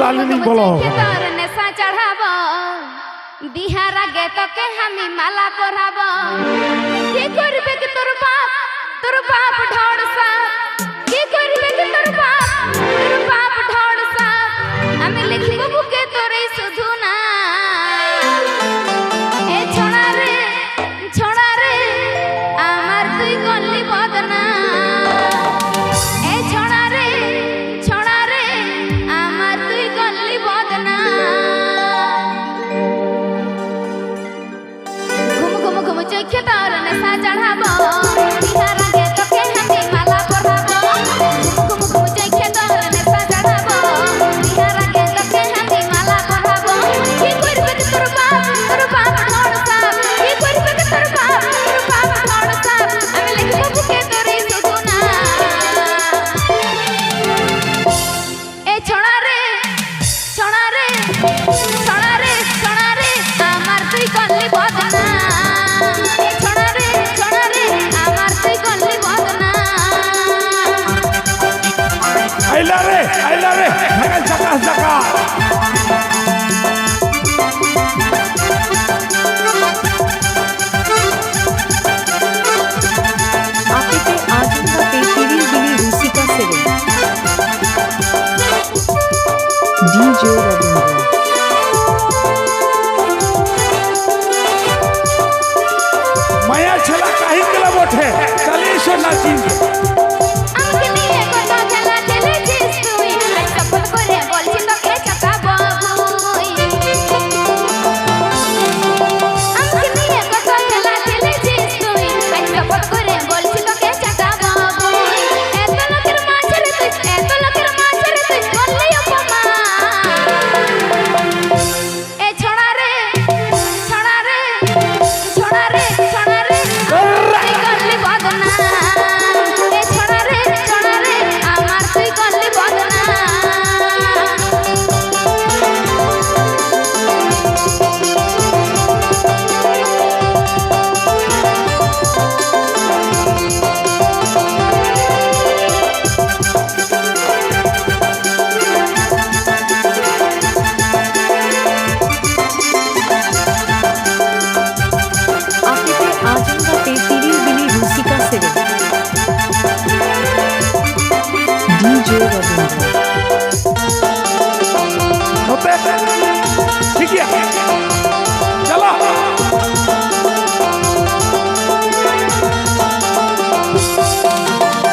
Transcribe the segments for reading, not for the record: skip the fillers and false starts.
ডালিনী বলো তোর নেশা চড়াব বিহার আগে তোকে আমি মালা পরাব কি করবে কি তোর বাপ ঢড় সাপ কি করবে কি তোর বাপ ঢড় সাপ আমি লিখব বুকে তোরে শুধু না এ ছড়া রে আমার তুই গল্লি বদনা এ ছড়া রে আমার তুই গল্লি বদনা ঘুম ঘুম চোখে তোর নেশা চড়াব বিহার আগে তোকে আমি মালা পরাব ঘুম ঘুম চোখে তোর নেশা চড়াব বিহার আগে তোকে আমি মালা পরাব কি করবে কি তোর বাপ ঢড় সাপ কি করবে কি তোর বাপ ঢড় সাপ আমি লিখব বুকে তোরে শুধু না এ ছড়া রে আমার তুই গল্লি বদনা এ ছড়া রে আমার তুই গল্লি বদনা আইলা রে ঢাকাল চাকা आपके आजूबा पे तेरी बिली रूसी का सिरे डीजे रविंद्र মায়া ছেলা কাহিন গেলা বটে চলে এসো নাচি আমাকে নিয়ে কত খেলা খেলেছিস তুই আজ সফল করে বলছি তোকে চাকা বাবুই আমাকে নিয়ে কত খেলা খেলেছিস তুই আজ সফল করে বলছি তোকে চাকা বাবুই এত লোকের মাঝে তুই বললি উপমা এ ছড়া রে তুই গল্লি বদনা এ ছড়া রে আমার তুই গল্লি বদনা आपके आजूबा पे तेरी बिली रूसी का सिरे डीजे रविंद्र होते ठीक है चला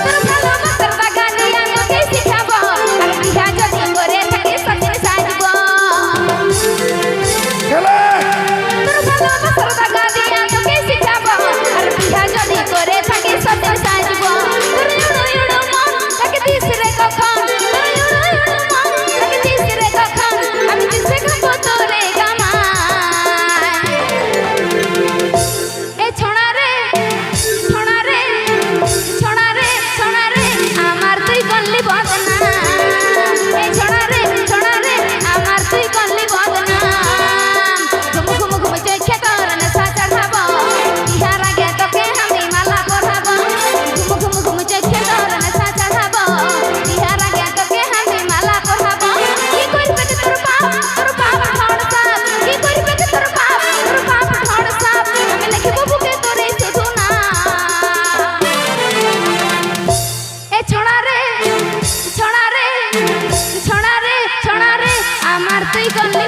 তোর ভালোবাসার বাগানে আমাকে শিখাবো আর বিহা যদি করে থাকে সত্যি সাজব খেলে তোর ভালোবাসার বাগানে আমাকে শিখাবো আর বিহা যদি করে থাকে সত্যি সাজব তোর ইউড়ো মন তাকে দিস রে কখন তোর ইউড়ো মন তাকে দিস রে কখন আমি দিশে খাবো তোরে গামায় এ ছড়া রে আমার তুই গল্লি বদনা এ ছড়া রে আমার তুই গল্লি বদনা ঘুম চোখে তোর নেশা চড়াব বিহার আগে তোকে আমি মালা পরাব ঘুম চোখে তোর নেশা চড়াব বিহার আগে তোকে আমি মালা পরাব কি করবে কি তোর বাপ ঢড় সাপ কি করবে কি তোর বাপ ঢড় সাপ আমি লিখব বুকে তোরে শুধু না এ ছড়া রে আমার তুই গল্লি